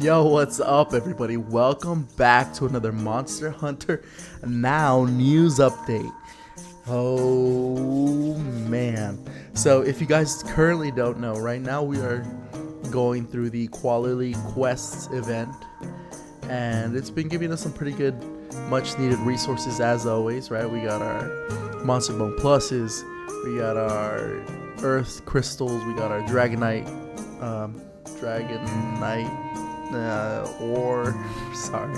Yo, what's up, everybody? Welcome back to another Monster Hunter Now news update. Oh man. So, if you guys currently don't know, right now we are going through the Quality Quests event, and it's been giving us some pretty good, much needed resources as always, right? We got our Monster Bone Pluses, we got our Earth Crystals, we got our Dragonite, or sorry,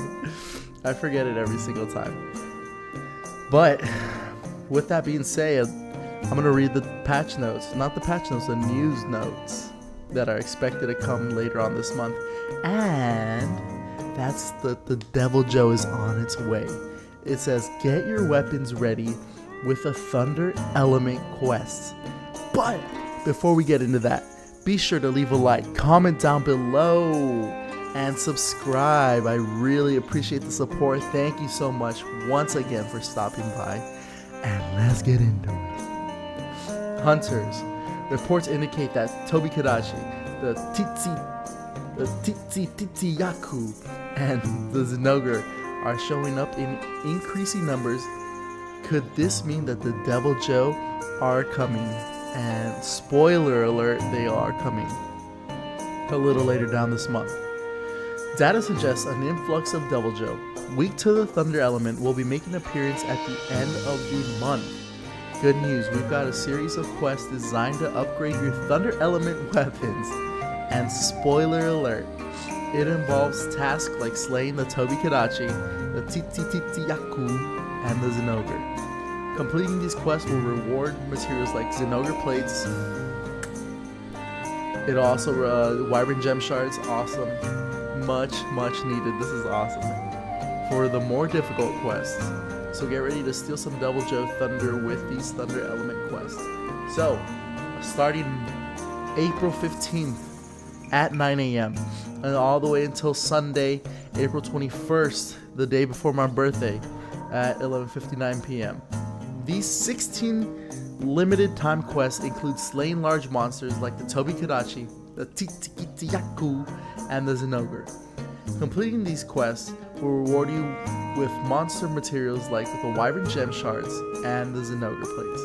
I forget it every single time. But with that being said, I'm going to read the patch notes, not the patch notes, the news notes that are expected to come later on this month. And that's the deviljho is on its way. It says, get your weapons ready with a Thunder Element quest. But before we get into that, be sure to leave a like, comment down below, and subscribe. I really appreciate the support. Thank you so much once again for stopping by. And let's get into it. Hunters. Reports indicate that Tobikadachi, the Titsi Yaku, and the Zinogre are showing up in increasing numbers. Could this mean that the deviljho are coming? And spoiler alert, they are coming a little later down this month. Data suggests an influx of deviljho, weak to the Thunder Element, will be making an appearance at the end of the month. Good news, we've got a series of quests designed to upgrade your Thunder Element weapons. And spoiler alert, it involves tasks like slaying the Tobikadachi, the Yaku, and the Zinogre. Completing these quests will reward materials like Zinogre plates. It also Wyvern gem shards, awesome. Much needed. This is awesome, man. For the more difficult quests. So get ready to steal some deviljho thunder with these Thunder Element quests. So, starting April 15th at 9 a.m. and all the way until Sunday, April 21st, the day before my birthday, at 11:59 p.m. These 16 limited time quests include slaying large monsters like the Tobikadachi, the Yaku, and the Zinogre. Completing these quests will reward you with monster materials like the Wyvern gem shards and the Zinogre plates.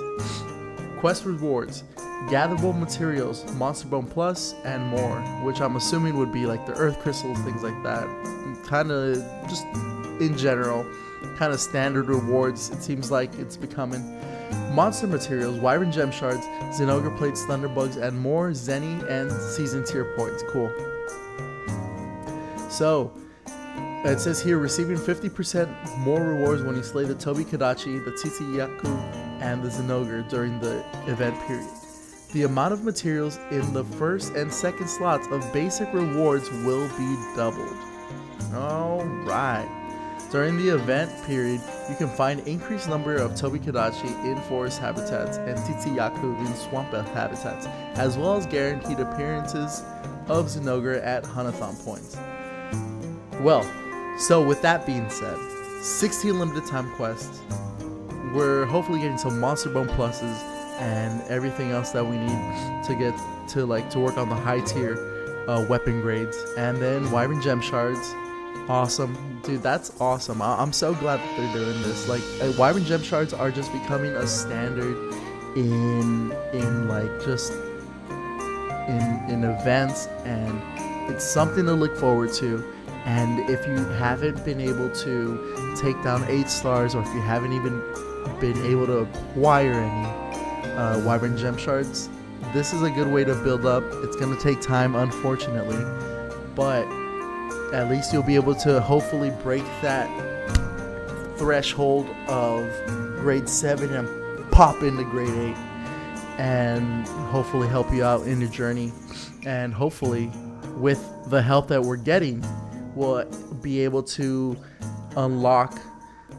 Quest rewards: gatherable materials, Monster Bone Plus, and more, which I'm assuming would be like the Earth Crystals, things like that. Kind of just in general, kind of standard rewards. It seems like it's becoming. Monster materials, Wyvern gem shards, Zinogre plates, Thunderbugs, and more Zenny and season tier points. Cool. So, it says here, receiving 50% more rewards when you slay the Tobikadachi, the Yaku, and the Zinogre during the event period. The amount of materials in the first and second slots of basic rewards will be doubled. Alright. During the event period, you can find increased number of Tobikadachi in forest habitats and Yaku in swamp habitats, as well as guaranteed appearances of Zinogre at Hunathon points. Well, so with that being said, 16 limited time quests. We're hopefully getting some Monster Bone Pluses and everything else that we need to get to work on the high tier weapon grades, and then Wyvern gem shards. Awesome, dude, that's awesome. I'm so glad that they're doing this. Like, Wyvern gem shards are just becoming a standard in events, and it's something to look forward to. And if you haven't been able to take down 8 stars, or if you haven't even been able to acquire any Wyvern gem shards, this is a good way to build up. It's going to take time, unfortunately, but at least you'll be able to hopefully break that threshold of grade 7 and pop into grade 8, and hopefully help you out in your journey. And hopefully, with the help that we're getting, we'll be able to unlock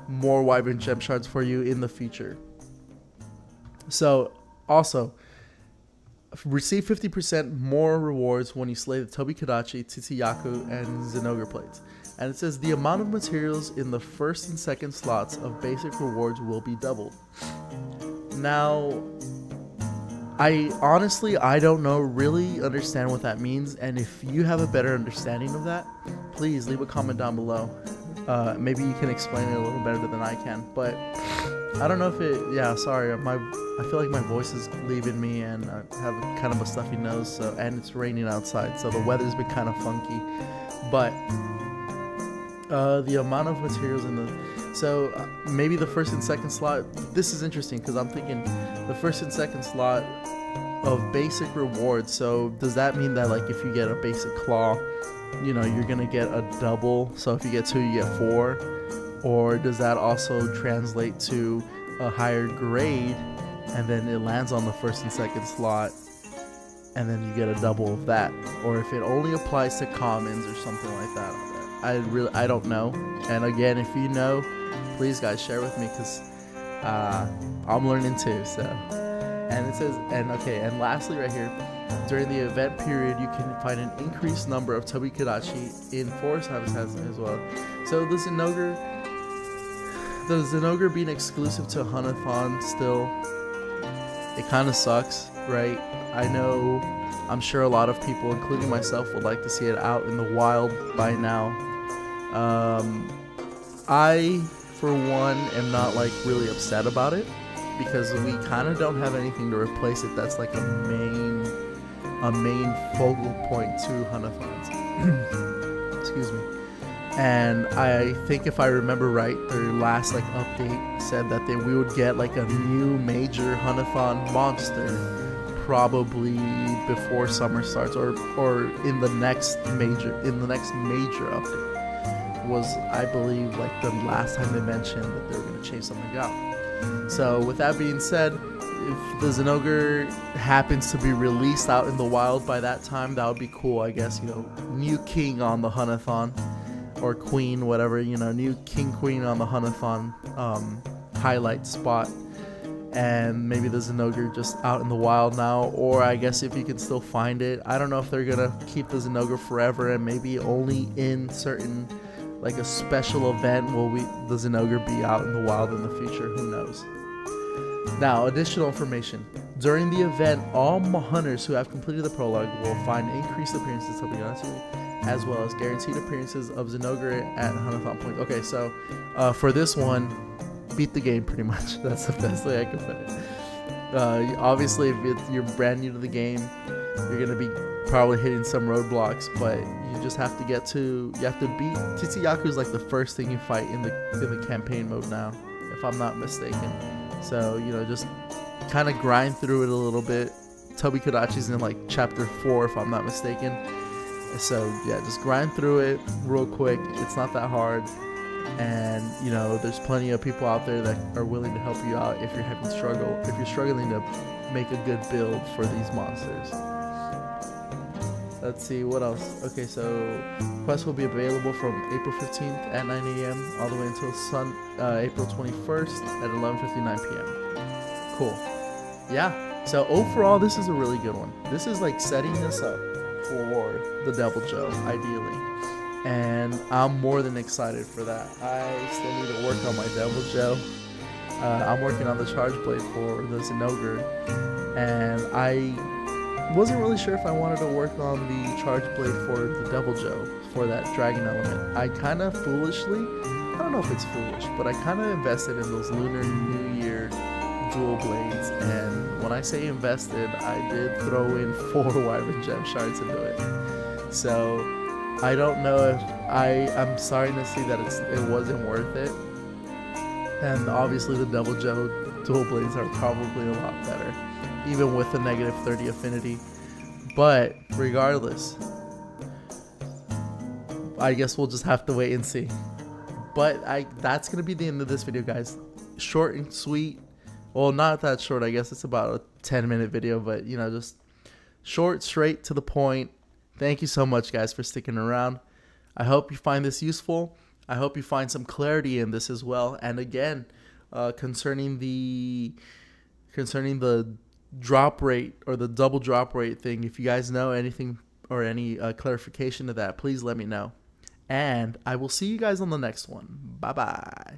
more Wyvern gem shards for you in the future. So, also, receive 50% more rewards when you slay the Tobikadachi, Yaku, and Zinogre plates. And it says the amount of materials in the first and second slots of basic rewards will be doubled. Now, I honestly, I don't know, really understand what that means. And if you have a better understanding of that, please leave a comment down below. Maybe you can explain it a little better than I can. But I don't know if it. Yeah, sorry. I feel like my voice is leaving me, and I have kind of a stuffy nose. So, and it's raining outside, so the weather's been kind of funky. But the amount of materials in the maybe the first and second slot. This is interesting because I'm thinking the first and second slot of basic rewards. So does that mean that like if you get a basic claw, you know, you're gonna get a double? So if you get 2, you get 4, or does that also translate to a higher grade, and then it lands on the first and second slot, and then you get a double of that? Or if it only applies to commons or something like that? I don't know. And again, if you know, please guys share with me, because I'm learning too. So, and it says, and lastly right here, during the event period, you can find an increased number of Tobikadachi in forest habitats as well. So the Zenogre being exclusive to Hanathon still, it kind of sucks, right? I'm sure a lot of people, including myself, would like to see it out in the wild by now. I, for one, am not like really upset about it, because we kind of don't have anything to replace it that's like a main focal point to Hanathons. Excuse me. And I think if I remember right, their last like update said that we would get like a new major Hanathon monster probably before summer starts, or in the next major update. Was, I believe, like the last time they mentioned that they were going to change something up. So with that being said, if the Zenogre happens to be released out in the wild by that time, that would be cool, I guess. You know, new king on the Hanathon, or queen, whatever, you know, new king, queen on the Hanathon highlight spot. And maybe the Zenogre just out in the wild now, or I guess if you can still find it. I don't know if they're gonna keep the Zenogre forever, and maybe only in certain, like a special event will the Zenogre be out in the wild in the future. Who knows? Now, additional information. During the event, all hunters who have completed the prologue will find increased appearances of Tobiyasu, as well as guaranteed appearances of Zenogre at Hanathon points. Okay, so for this one, beat the game pretty much. That's the best way I can put it. Obviously, if you're brand new to the game, you're gonna be probably hitting some roadblocks, but you just have to beat Tsuyaku's like the first thing you fight in the campaign mode now, if I'm not mistaken. So, you know, just kind of grind through it a little bit. Tobikadachi's in like chapter 4, if I'm not mistaken. So yeah, just grind through it real quick. It's not that hard. And you know, there's plenty of people out there that are willing to help you out if you're struggling to make a good build for these monsters. Let's see what else. Okay, so quests will be available from April 15th at 9 a.m. all the way until April 21st at 11:59 p.m. Cool. Yeah. So overall, this is a really good one. This is like setting us up for the deviljho, ideally. And I'm more than excited for that. I still need to work on my deviljho. I'm working on the charge blade for the Zenogre, and I wasn't really sure if I wanted to work on the charge blade for the deviljho for that dragon element. I kind of foolishly, I don't know if it's foolish, but I kind of invested in those Lunar New Year dual blades, and when I say invested, I did throw in 4 Wyvern Gem Shards into it. So I don't know if I'm starting to see that it wasn't worth it. And obviously the deviljho dual blades are probably a lot better, even with the -30 affinity. But regardless, I guess we'll just have to wait and see. But that's gonna be the end of this video, guys. Short and sweet. Well, not that short. I guess it's about a 10-minute video, but you know, just short, straight to the point. Thank you so much, guys, for sticking around. I hope you find this useful. I hope you find some clarity in this as well. And again, concerning the drop rate, or the double drop rate thing, if you guys know anything or any clarification to that, please let me know. And I will see you guys on the next one. Bye-bye.